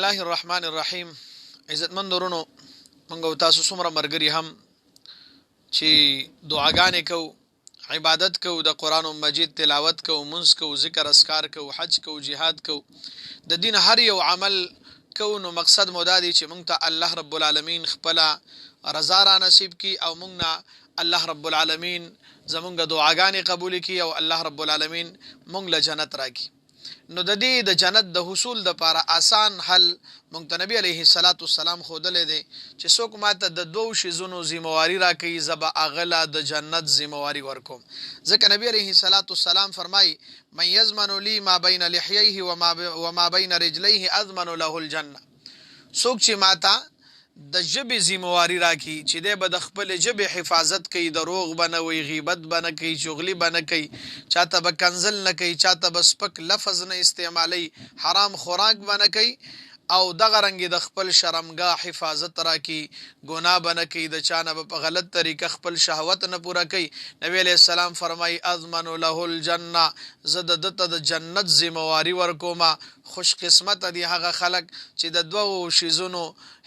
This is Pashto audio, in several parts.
الله الرحمن الرحیم. عزت مندورونو منګو تاسو څومره مرګري هم چې دعاګانې کو، عبادت کو، د قران مجید تلاوت کو، منځ کو، ذکر اسکار کو، حج کو، جهاد کو، د دین هر یو عمل کو. نو مقصد مودادي چې مونږ ته الله رب العالمین خپل رضا را نصیب کی او مونږ نه الله رب العالمین زمونږ دعاګانې قبول کی او الله رب العالمین مونږ له جنت راکړي. نو د دې د جنت د حصول د لپاره آسان حل مونږ ته نبی علیه الصلاۃ والسلام خودلې دي چې څوک ماته د دوو شیزونو ذمہواری راکړي زبا اغلا د جنت ذمہواری ورکوم. ځکه نبی علیه الصلاۃ والسلام فرمای من یضمن لی ما بین لحییه وما بین رجلیه اضمن له الجنه. څوک چې ماته د جبې ذمہواری راکړي چې د بد خپل جبې حفاظت کوي، دروغ بنه وي، غیبت بنه کوي، چغلی بنه کوي، چاته به کنزل نه کوي، چاته به سپک لفظ نه استعمالي، حرام خوراک بنه کوي او دغه رنګ د خپل شرمګاه حفاظت راکړي، ګناه بنه کوي، د چانه په غلط طریقه خپل شهوت نه پوره کوي. نبی علیہ السلام فرمای اضمن له الجنه، زه د جنت ذمہواری ورکوما. خوش قسمت دي هغه خلک چې د دوو شیزونو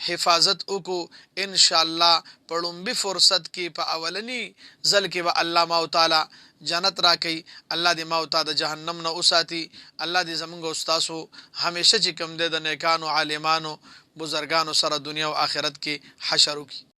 حفاظت وکړو. ان شاء الله پړومبي فرصت کې په اولنی ځل کې به الله مو تعالی جنت راکړي. الله دې مو ته د جهنم نه اوساتي. الله دې زمونږ استادو همیشه چې کوم د نیکانو، عالمانو، بزرګانو سره دنیا او آخرت کې حشر وکړي.